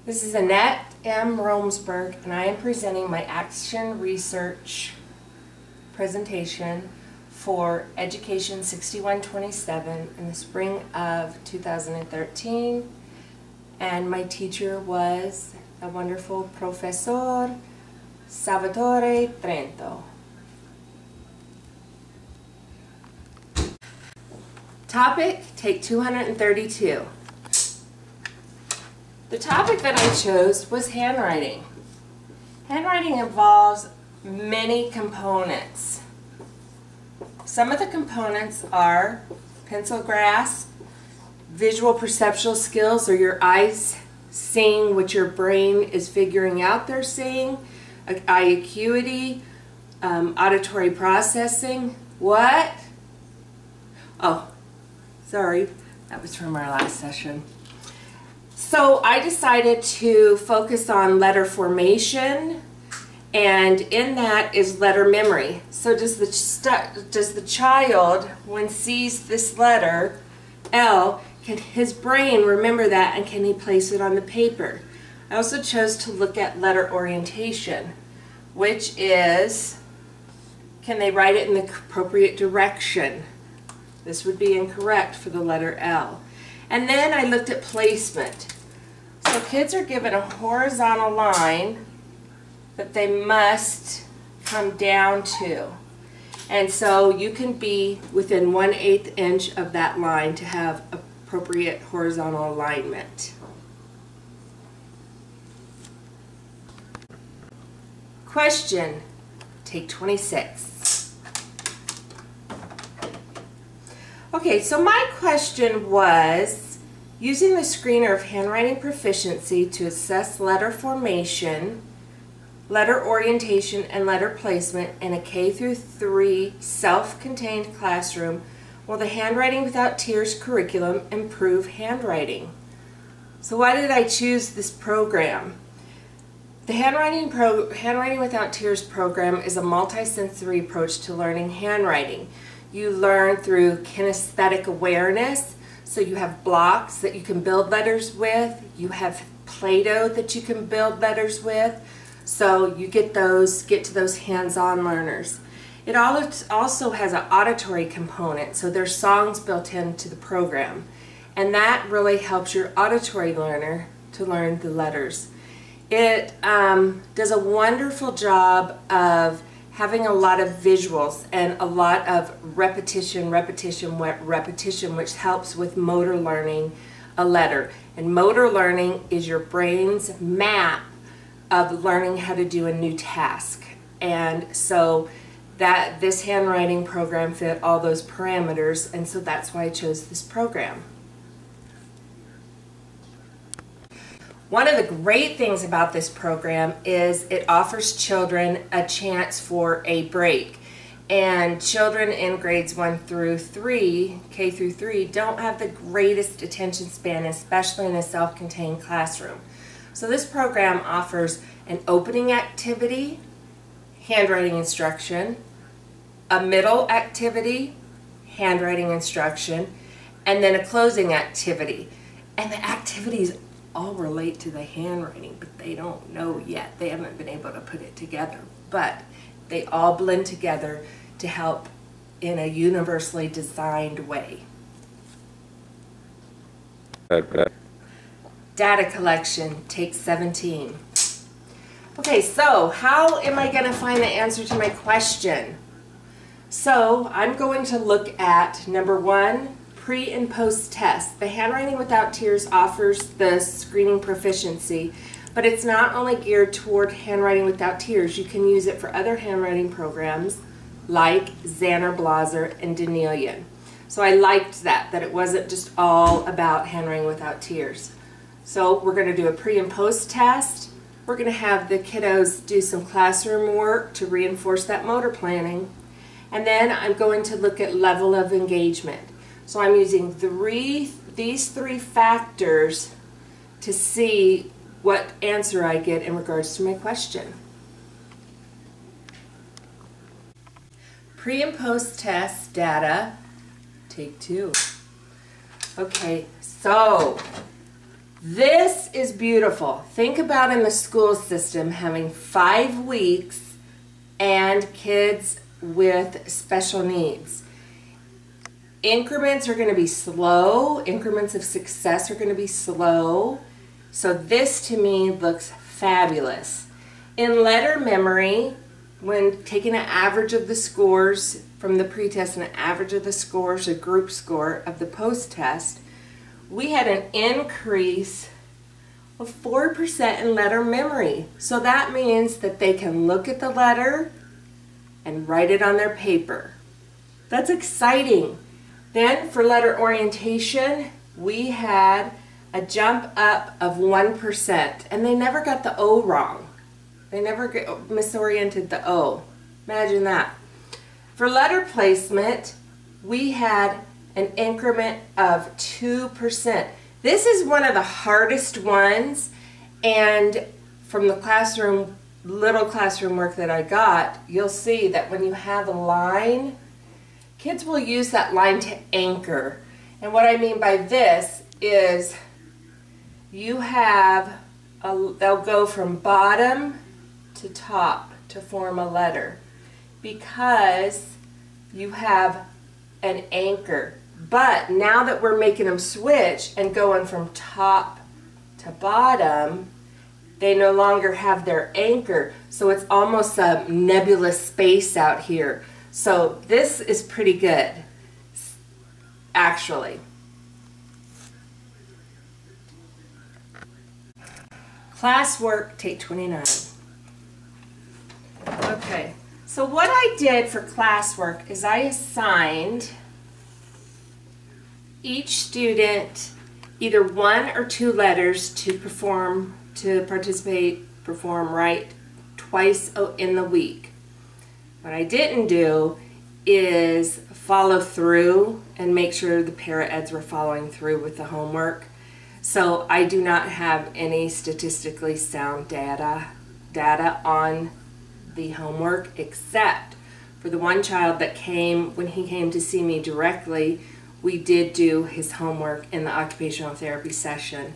This is Annette M. Romesburg, and I am presenting my action research presentation for Education 6127 in the spring of 2013. And my teacher was a wonderful Professor Salvatore Trento. Topic, take 232. The topic that I chose was handwriting. Handwriting involves many components. Some of the components are pencil grasp, visual perceptual skills, or your eyes seeing what your brain is figuring out they're seeing, eye acuity, auditory processing. What? Oh, sorry, that was from our last session. So I decided to focus on letter formation, and in that is letter memory. So does the child, when sees this letter, L, can his brain remember that, and can he place it on the paper? I also chose to look at letter orientation, which is, can they write it in the appropriate direction? This would be incorrect for the letter L. And then I looked at placement. So kids are given a horizontal line that they must come down to. And so you can be within 1/8 inch of that line to have appropriate horizontal alignment. Question, take 26. Okay, so my question was, using the screener of handwriting proficiency to assess letter formation, letter orientation, and letter placement in a K-3 self-contained classroom, will the Handwriting Without Tears curriculum improve handwriting? So why did I choose this program? The Handwriting Without Tears program is a multisensory approach to learning handwriting. You learn through kinesthetic awareness, so you have blocks that you can build letters with, you have Play-Doh that you can build letters with, so you get to those hands-on learners. It also has an auditory component, so there's songs built into the program, and that really helps your auditory learner to learn the letters. It does a wonderful job of having a lot of visuals and a lot of repetition, which helps with motor learning a letter. And motor learning is your brain's map of learning how to do a new task. And so this handwriting program fit all those parameters, and so that's why I chose this program. One of the great things about this program is it offers children a chance for a break. And children in grades 1 through 3, K-3, don't have the greatest attention span, especially in a self-contained classroom. So this program offers an opening activity, handwriting instruction, a middle activity, handwriting instruction, and then a closing activity. And the activities all relate to the handwriting, but they don't know yet. They haven't been able to put it together, but they all blend together to help in a universally designed way. Data collection, take 17. Okay, so how am I going to find the answer to my question? So I'm going to look at number 1, pre and post tests. The Handwriting Without Tears offers the screening proficiency, but it's not only geared toward Handwriting Without Tears. You can use it for other handwriting programs like Xander Blaser and Danielian. So I liked that it wasn't just all about Handwriting Without Tears. So we're going to do a pre and post test. We're going to have the kiddos do some classroom work to reinforce that motor planning. And then I'm going to look at level of engagement. So I'm using these three factors to see what answer I get in regards to my question. Pre and post test data, take 2. Okay, so This is beautiful. Think about in the school system having 5 weeks and kids with special needs. Increments are going to be slow. Increments of success are going to be slow. So this to me looks fabulous. In letter memory, when taking an average of the scores from the pretest and an average of the scores, a group score of the post-test, we had an increase of 4% in letter memory. So that means that they can look at the letter and write it on their paper. That's exciting. Then for letter orientation, we had a jump up of 1%, and they never got the O wrong. They never misoriented the O. Imagine that. For letter placement, we had an increment of 2%. This is one of the hardest ones, and from the classroom, little classroom work that I got, you'll see that when you have a line, kids will use that line to anchor. And what I mean by this is you have, they'll go from bottom to top to form a letter because you have an anchor. But now that we're making them switch and going from top to bottom, they no longer have their anchor. So it's almost a nebulous space out here. So this is pretty good, actually. Classwork, take 29. Okay, so what I did for classwork is I assigned each student either 1 or 2 letters to participate, write twice in the week. What I didn't do is follow through and make sure the para-eds were following through with the homework. So I do not have any statistically sound data on the homework, except for the one child that came, when he came to see me directly, we did do his homework in the occupational therapy session.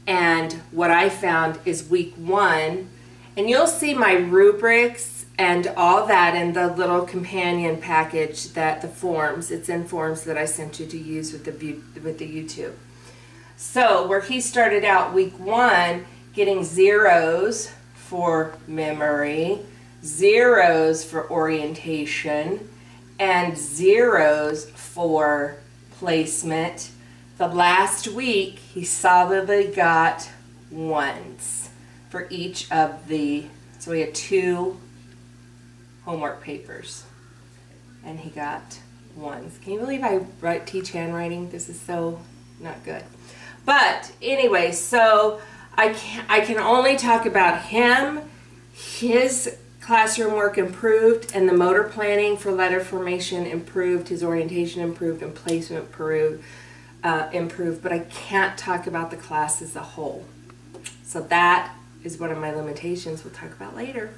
And what I found is week 1, and you'll see my rubrics and all that in the little companion package that the forms, it's in forms that I sent you to use with the YouTube. So where he started out week 1 getting 0s for memory, 0s for orientation, and 0s for placement, the last week he solidly got 1s for each of the, so we had 2 homework papers and he got 1s. Can you believe I teach handwriting? This is so not good. But anyway, so I can only talk about him. His classroom work improved, and the motor planning for letter formation improved, his orientation improved, and placement improved, but I can't talk about the class as a whole. So that is one of my limitations we'll talk about later.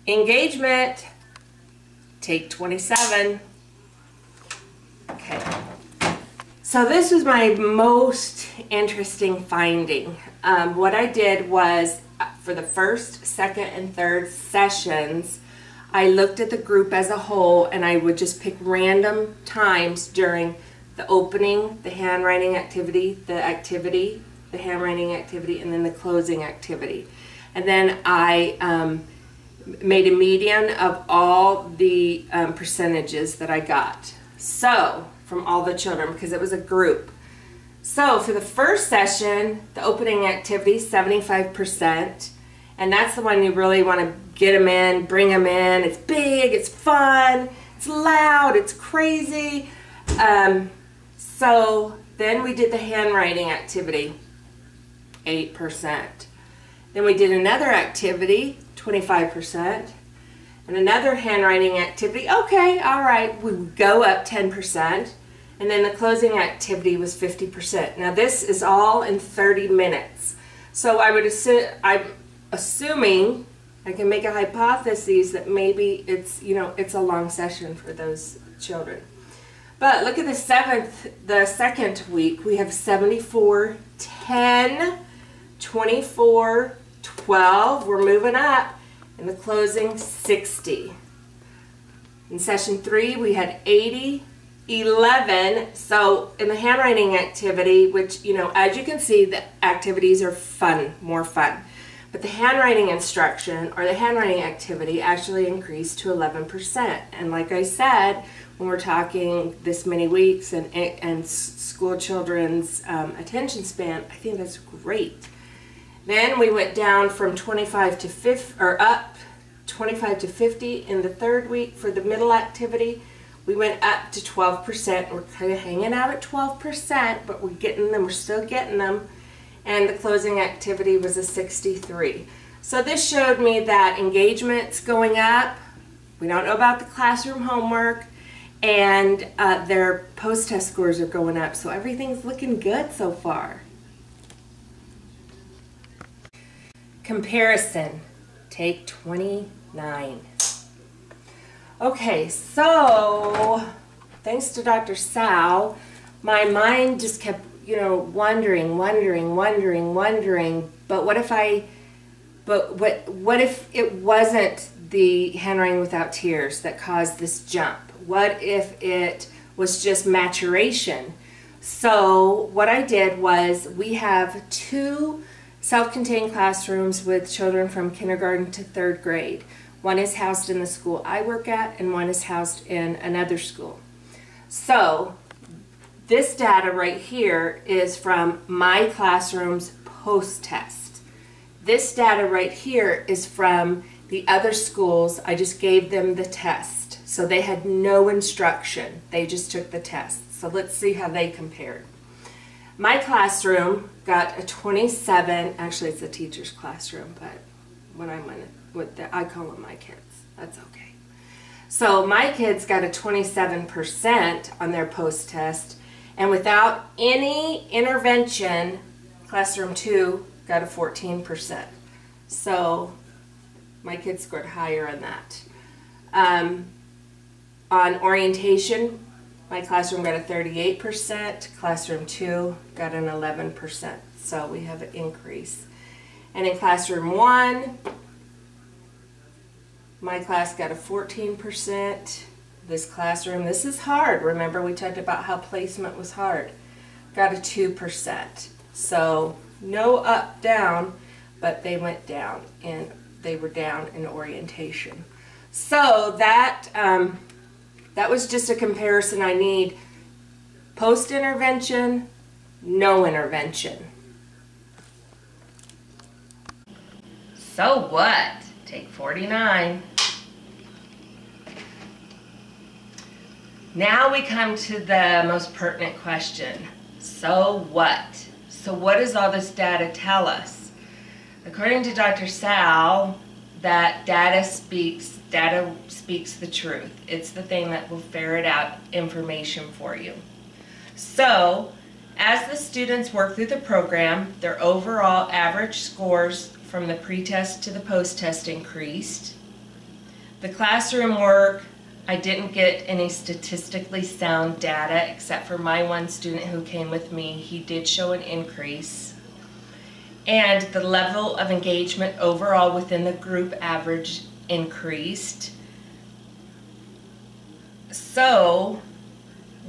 Engagement, take 27. Okay. So this was my most interesting finding. What I did was for the first, second, and third sessions, I looked at the group as a whole and I would just pick random times during the opening, the handwriting activity, the handwriting activity, and then the closing activity. And then I made a median of all the percentages that I got. So, from all the children, because it was a group. So for the first session, the opening activity, 75%, and that's the one you really want to get them in, bring them in. It's big, it's fun, it's loud, it's crazy. So then we did the handwriting activity, 8%. Then we did another activity, 25%. And another handwriting activity, okay, all right, we go up 10%. And then the closing activity was 50%. Now this is all in 30 minutes. So I'm assuming, I can make a hypothesis that maybe it's, it's a long session for those children. But look at the second week. We have 74, 10, 24, 12. We're moving up. In the closing, 60. In session 3, we had 80, 11. So in the handwriting activity, which, you know, as you can see, the activities are fun, more fun. But the handwriting instruction or the handwriting activity actually increased to 11%. And like I said, when we're talking this many weeks and school children's attention span, I think that's great. Then we went down from 25 to 50, or up 25 to 50 in the third week for the middle activity. We went up to 12%. We're kind of hanging out at 12%, but we're getting them. We're still getting them. And the closing activity was a 63. So this showed me that engagement's going up. We don't know about the classroom homework, and their post-test scores are going up. So everything's looking good so far. Comparison, take 29. Okay, so thanks to Dr. Sal, my mind just kept, you know, wondering. But what if it wasn't the handwriting without tears that caused this jump? What if it was just maturation? So what I did was, we have 2 self-contained classrooms with children from kindergarten to 3rd grade. One is housed in the school I work at, and one is housed in another school. So this data right here is from my classroom's post-test. This data right here is from the other schools. I just gave them the test. So they had no instruction. They just took the test. So let's see how they compared. My classroom got a 27, actually it's a teacher's classroom, but when I'm I call them my kids. That's okay. So my kids got a 27% on their post-test, and without any intervention, classroom 2 got a 14%. So my kids scored higher on that. On orientation, my classroom got a 38%, classroom 2 got an 11%, so we have an increase. And in classroom 1, my class got a 14%. This classroom, this is hard. Remember, we talked about how placement was hard. Got a 2%. So no up, down, but they went down, and they were down in orientation. So that was just a comparison I need. Post-intervention, no intervention. So what? Take 49. Now we come to the most pertinent question. So what? So what does all this data tell us? According to Dr. Sal, that data speaks the truth. It's the thing that will ferret out information for you. So, as the students work through the program, their overall average scores from the pre-test to the post-test increased. The classroom work, I didn't get any statistically sound data except for my one student who came with me. He did show an increase. And the level of engagement overall within the group average increased. So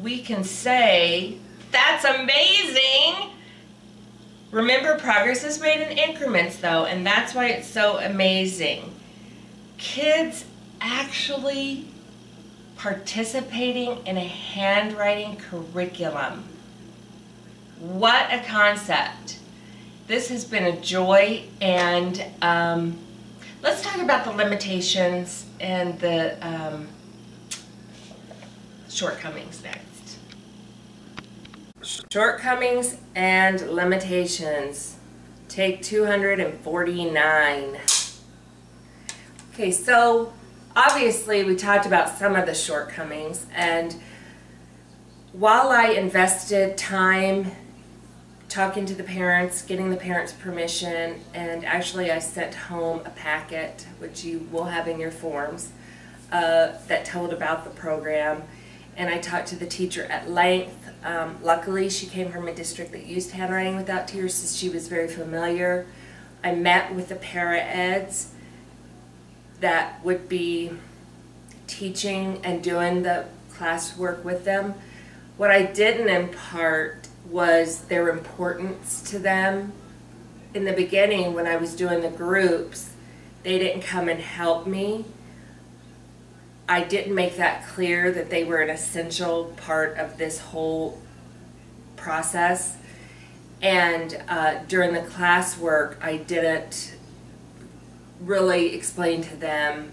we can say, that's amazing! Remember, progress is made in increments though, and that's why it's so amazing. Kids actually participating in a handwriting curriculum. What a concept. This has been a joy, and let's talk about the limitations and the shortcomings next. Shortcomings and limitations. Take 249. Okay, so obviously we talked about some of the shortcomings, and while I invested time talking to the parents, getting the parents' permission, and actually I sent home a packet, which you will have in your forms, that told about the program. and I talked to the teacher at length. Luckily, she came from a district that used handwriting without tears, so she was very familiar. I met with the para-eds that would be teaching and doing the classwork with them. What I didn't impart was their importance to them. In the beginning, when I was doing the groups, they didn't come and help me. I didn't make that clear that they were an essential part of this whole process. And during the classwork, I didn't really explain to them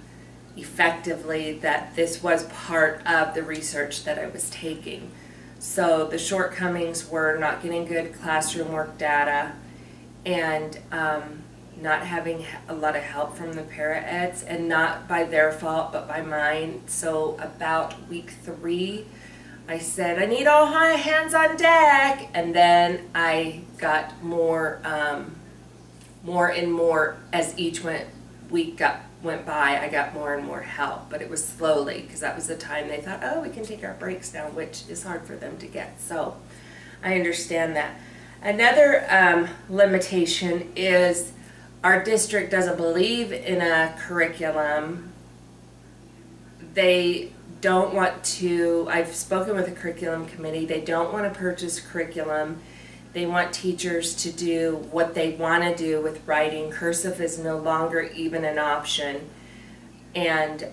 effectively that this was part of the research that I was taking. So the shortcomings were not getting good classroom work data and not having a lot of help from the para-eds, and not by their fault but by mine. So about week 3, I said, I need all hands on deck, and then I got more and more as each week went by. I got more and more help, but it was slowly, because that was the time they thought, oh, we can take our breaks now, which is hard for them to get. So I understand that. Another limitation is our district doesn't believe in a curriculum. They don't want to, I've spoken with the curriculum committee, they don't want to purchase curriculum. They want teachers to do what they want to do with writing. Cursive is no longer even an option. And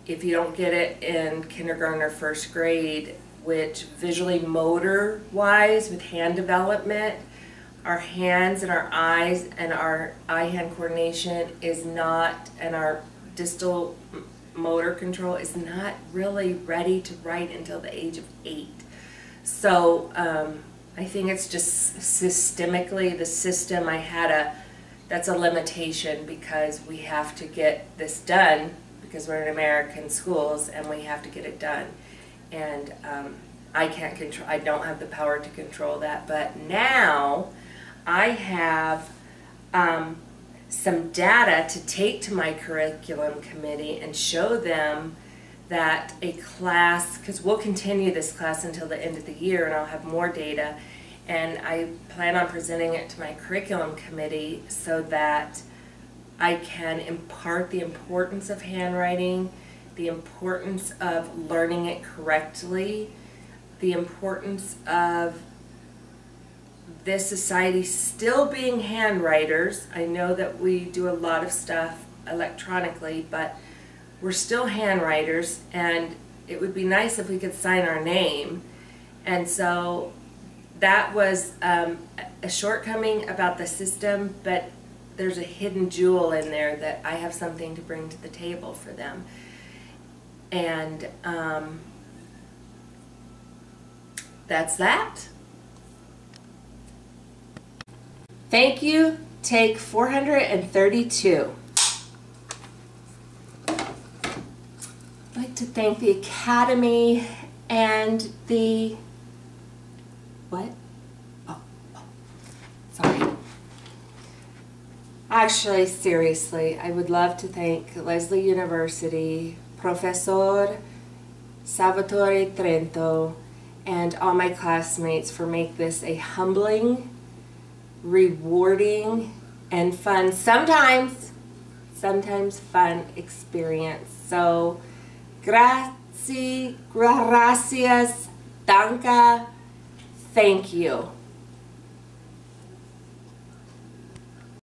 if you don't get it in kindergarten or first grade, which visually motor wise with hand development, our hands and our eyes and our eye-hand coordination is not, and our distal motor control is not really ready to write until the age of 8. So I think it's just systemically, the system that's a limitation, because we have to get this done because we're in American schools and we have to get it done. And I can't control, I don't have the power to control that, but now I have some data to take to my curriculum committee and show them that a class, because we'll continue this class until the end of the year and I'll have more data, and I plan on presenting it to my curriculum committee so that I can impart the importance of handwriting, the importance of learning it correctly, the importance of this society still being handwriters. I know that we do a lot of stuff electronically, but we're still handwriters, and it would be nice if we could sign our name. And so that was a shortcoming about the system, but there's a hidden jewel in there that I have something to bring to the table for them. And that's that. Thank you. Take 432. I'd like to thank the Academy and the, what? Oh, sorry. Actually, seriously, I would love to thank Leslie University, Professor Salvatore Trento, and all my classmates for making this a humbling, rewarding, and fun, sometimes fun experience. So, grazie, gracias, danke, thank you.